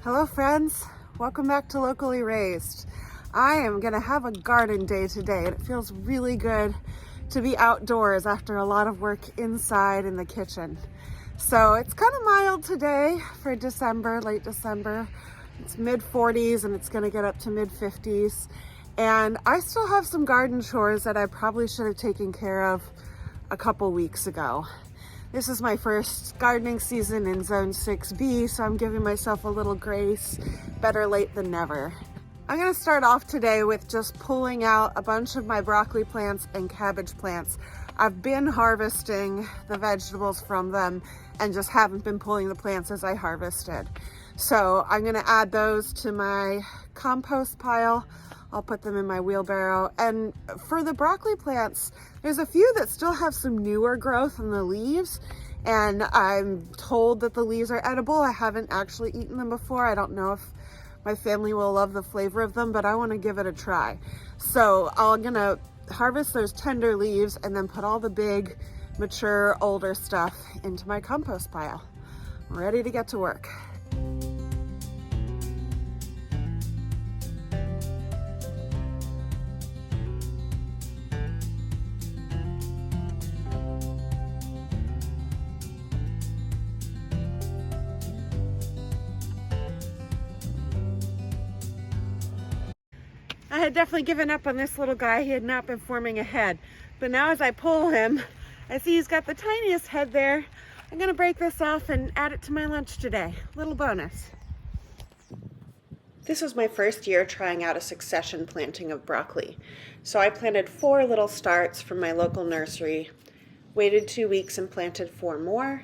Hello friends, welcome back to Locally Raised. I am gonna have a garden day today and it feels really good to be outdoors after a lot of work inside in the kitchen. So it's kind of mild today for December, late December. It's mid 40s and it's gonna get up to mid 50s. And I still have some garden chores that I probably should have taken care of a couple weeks ago. This is my first gardening season in Zone 6B, so I'm giving myself a little grace. Better late than never. I'm gonna start off today with just pulling out a bunch of my broccoli plants and cabbage plants. I've been harvesting the vegetables from them and just haven't been pulling the plants as I harvested. So I'm gonna add those to my compost pile. I'll put them in my wheelbarrow. And for the broccoli plants, there's a few that still have some newer growth in the leaves. And I'm told that the leaves are edible. I haven't actually eaten them before. I don't know if my family will love the flavor of them, but I want to give it a try. So I'm gonna harvest those tender leaves and then put all the big, mature, older stuff into my compost pile. I'm ready to get to work. I had definitely given up on this little guy. He had not been forming a head. But now as I pull him, I see he's got the tiniest head there. I'm gonna break this off and add it to my lunch today. Little bonus. This was my first year trying out a succession planting of broccoli. So I planted 4 little starts from my local nursery, waited 2 weeks and planted 4 more,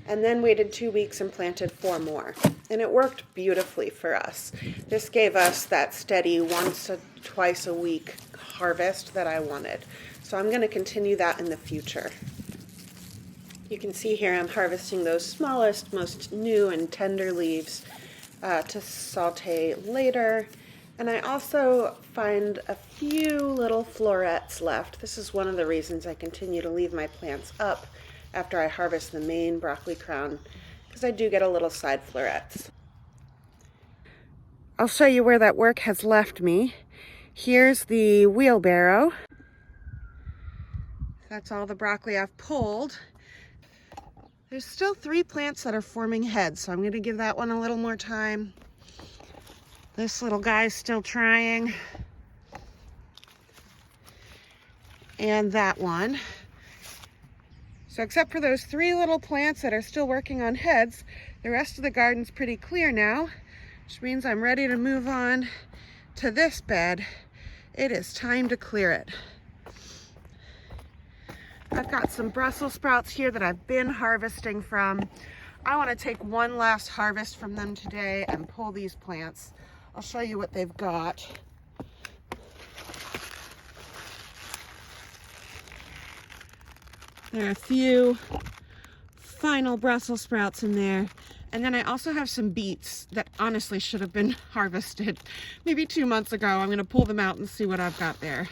and then waited 2 weeks and planted 4 more. And it worked beautifully for us. This gave us that steady once or twice a week harvest that I wanted. So I'm going to continue that in the future. You can see here I'm harvesting those smallest, most new and tender leaves to saute later. And I also find a few little florets left. This is one of the reasons I continue to leave my plants up after I harvest the main broccoli crown, because I do get a little side florets. I'll show you where that work has left me. Here's the wheelbarrow. That's all the broccoli I've pulled. There's still 3 plants that are forming heads, so I'm going to give that one a little more time. This little guy's still trying. And that one. So except for those 3 little plants that are still working on heads, the rest of the garden's pretty clear now, which means I'm ready to move on to this bed. It is time to clear it. I've got some Brussels sprouts here that I've been harvesting from. I want to take one last harvest from them today and pull these plants. I'll show you what they've got. There are a few final Brussels sprouts in there. And then I also have some beets that honestly should have been harvested maybe 2 months ago. I'm going to pull them out and see what I've got there.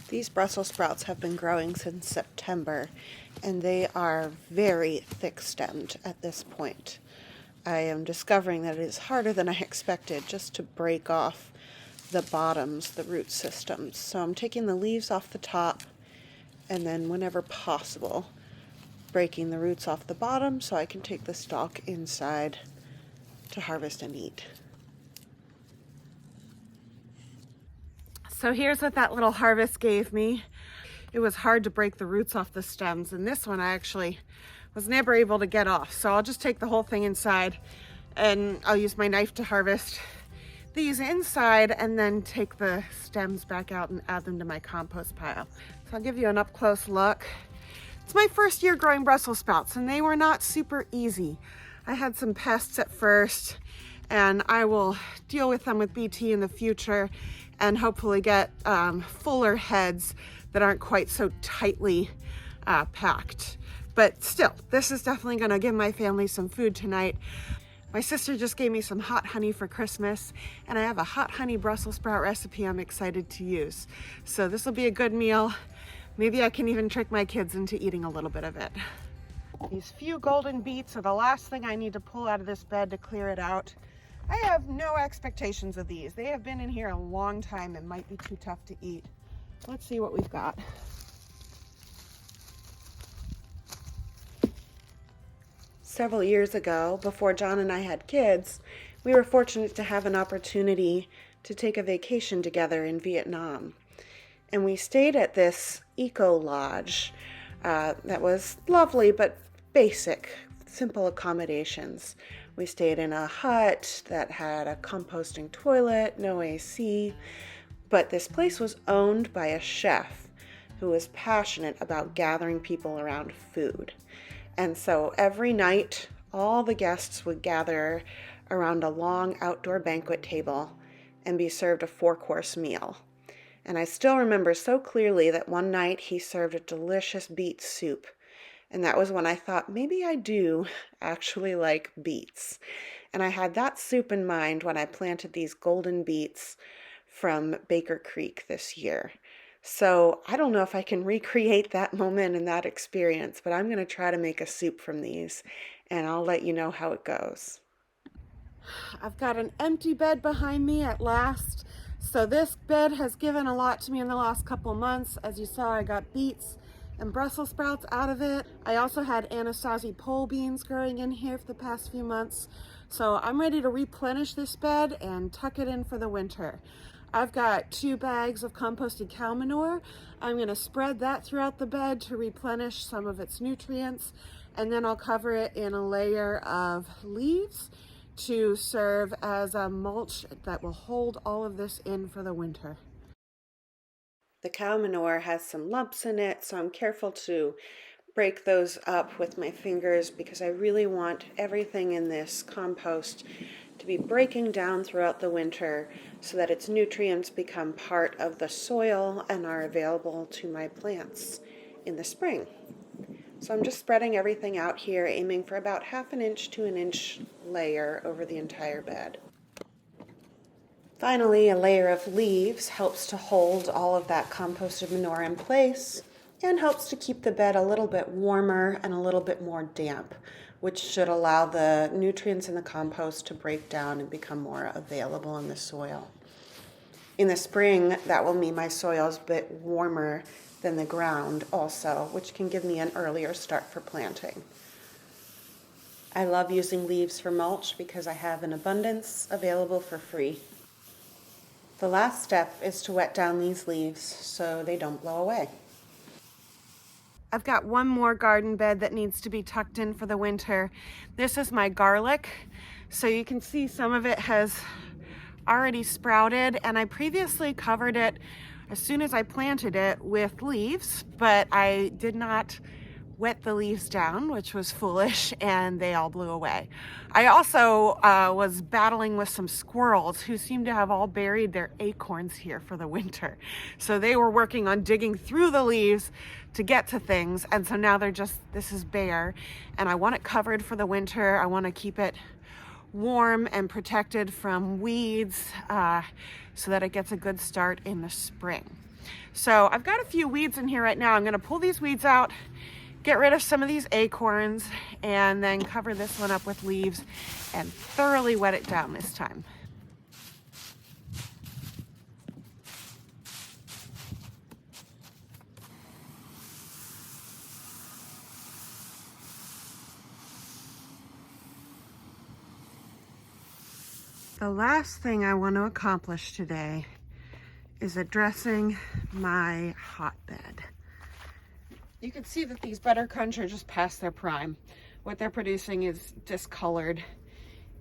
These Brussels sprouts have been growing since September, and they are very thick-stemmed at this point. I am discovering that it is harder than I expected just to break off the bottoms, the root systems. So I'm taking the leaves off the top and then whenever possible breaking the roots off the bottom so I can take the stalk inside to harvest and eat. So here's what that little harvest gave me. It was hard to break the roots off the stems, and this one I actually was never able to get off. So I'll just take the whole thing inside and I'll use my knife to harvest these inside and then take the stems back out and add them to my compost pile. So I'll give you an up close look. It's my first year growing Brussels sprouts and they were not super easy. I had some pests at first and I will deal with them with BT in the future and hopefully get fuller heads that aren't quite so tightly packed. But still, this is definitely gonna give my family some food tonight. My sister just gave me some hot honey for Christmas, and I have a hot honey Brussels sprout recipe I'm excited to use. So this will be a good meal. Maybe I can even trick my kids into eating a little bit of it. These few golden beets are the last thing I need to pull out of this bed to clear it out. I have no expectations of these. They have been in here a long time and might be too tough to eat. Let's see what we've got. Several years ago, before John and I had kids, we were fortunate to have an opportunity to take a vacation together in Vietnam. And we stayed at this eco lodge that was lovely but basic, simple accommodations. We stayed in a hut that had a composting toilet, no AC, but this place was owned by a chef who was passionate about gathering people around food. And so every night, all the guests would gather around a long outdoor banquet table and be served a 4-course meal. And I still remember so clearly that one night he served a delicious beet soup. And that was when I thought, maybe I do actually like beets. And I had that soup in mind when I planted these golden beets from Baker Creek this year. So I don't know if I can recreate that moment and that experience, but I'm going to try to make a soup from these, and I'll let you know how it goes. I've got an empty bed behind me at last. So this bed has given a lot to me in the last couple months. As you saw, I got beets and Brussels sprouts out of it. I also had Anasazi pole beans growing in here for the past few months. So I'm ready to replenish this bed and tuck it in for the winter. I've got 2 bags of composted cow manure. I'm going to spread that throughout the bed to replenish some of its nutrients, and then I'll cover it in a layer of leaves to serve as a mulch that will hold all of this in for the winter. The cow manure has some lumps in it, so I'm careful to break those up with my fingers because I really want everything in this compost to be breaking down throughout the winter so that its nutrients become part of the soil and are available to my plants in the spring. So I'm just spreading everything out here, aiming for about 1/2 inch to 1 inch layer over the entire bed. Finally, a layer of leaves helps to hold all of that composted manure in place and helps to keep the bed a little bit warmer and a little bit more damp, which should allow the nutrients in the compost to break down and become more available in the soil. In the spring, that will mean my soil is a bit warmer than the ground also, which can give me an earlier start for planting. I love using leaves for mulch because I have an abundance available for free. The last step is to wet down these leaves so they don't blow away. I've got one more garden bed that needs to be tucked in for the winter. This is my garlic. So you can see some of it has already sprouted, and I previously covered it as soon as I planted it with leaves, but I did not wet the leaves down, which was foolish, and they all blew away. I also was battling with some squirrels who seem to have all buried their acorns here for the winter. So they were working on digging through the leaves to get to things, and so now this is bare, and I want it covered for the winter. I want to keep it warm and protected from weeds so that it gets a good start in the spring. So I've got a few weeds in here right now. I'm going to pull these weeds out, get rid of some of these acorns, and then cover this one up with leaves and thoroughly wet it down this time. The last thing I want to accomplish today is addressing my hotbed. You can see that these buttercrunch are just past their prime. What they're producing is discolored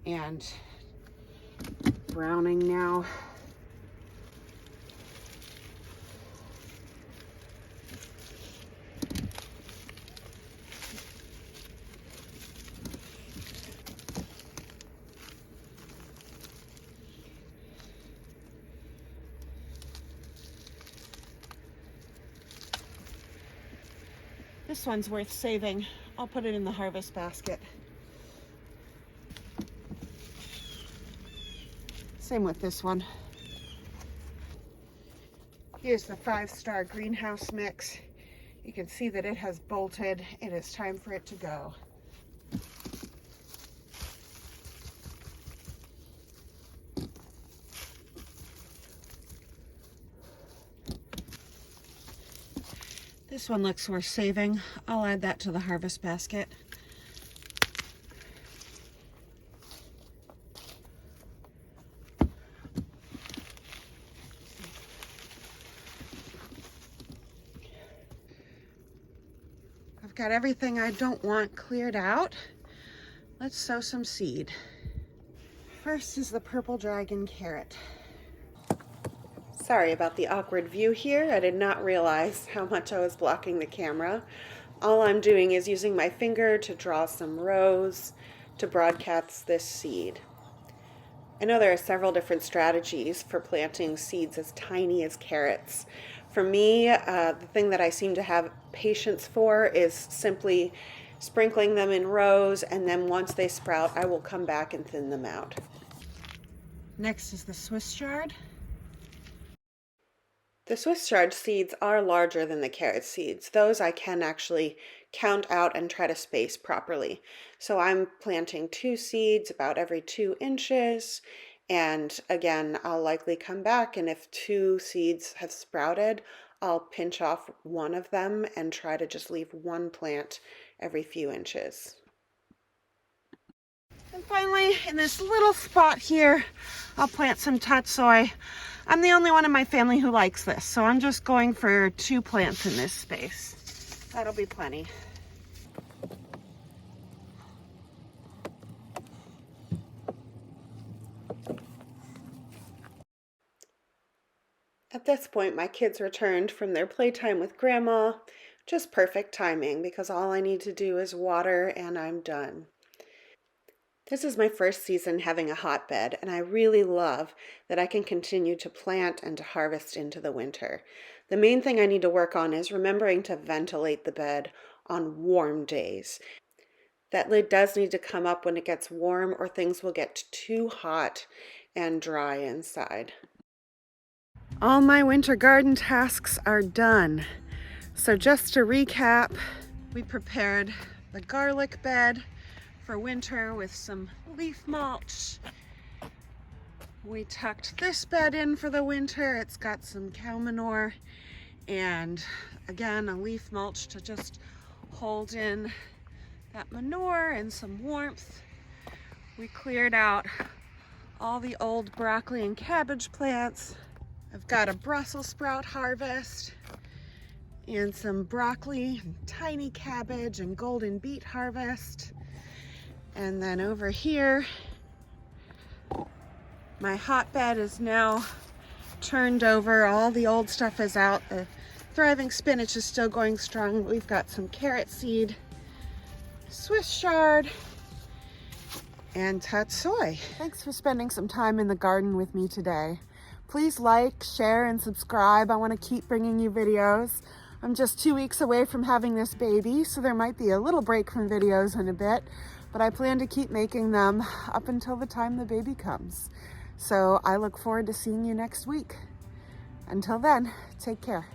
and browning now. This one's worth saving. I'll put it in the harvest basket. Same with this one. Here's the 5-star greenhouse mix. You can see that it has bolted. It is time for it to go. This one looks worth saving. I'll add that to the harvest basket. I've got everything I don't want cleared out. Let's sow some seed. First is the purple dragon carrot. Sorry about the awkward view here. I did not realize how much I was blocking the camera. All I'm doing is using my finger to draw some rows to broadcast this seed. I know there are several different strategies for planting seeds as tiny as carrots. For me, the thing that I seem to have patience for is simply sprinkling them in rows, and then once they sprout, I will come back and thin them out. Next is the Swiss chard. The Swiss chard seeds are larger than the carrot seeds. Those I can actually count out and try to space properly. So I'm planting 2 seeds about every 2 inches. And again, I'll likely come back, and if 2 seeds have sprouted, I'll pinch off one of them and try to just leave 1 plant every few inches. And finally, in this little spot here, I'll plant some tatsoi. I'm the only one in my family who likes this, so I'm just going for 2 plants in this space. That'll be plenty. At this point, my kids returned from their playtime with Grandma. Just perfect timing, because all I need to do is water and I'm done. This is my first season having a hotbed, and I really love that I can continue to plant and to harvest into the winter. The main thing I need to work on is remembering to ventilate the bed on warm days. That lid does need to come up when it gets warm, or things will get too hot and dry inside. All my winter garden tasks are done. So just to recap, we prepared the garlic bed for winter with some leaf mulch. We tucked this bed in for the winter. It's got some cow manure and again a leaf mulch to just hold in that manure and some warmth. We cleared out all the old broccoli and cabbage plants. I've got a Brussels sprout harvest and some broccoli, and tiny cabbage, and golden beet harvest. And then over here, my hotbed is now turned over. All the old stuff is out. The thriving spinach is still going strong. We've got some carrot seed, Swiss chard, and tatsoi. Thanks for spending some time in the garden with me today. Please like, share, and subscribe. I want to keep bringing you videos. I'm just 2 weeks away from having this baby, so there might be a little break from videos in a bit, but I plan to keep making them up until the time the baby comes. So I look forward to seeing you next week. Until then, take care.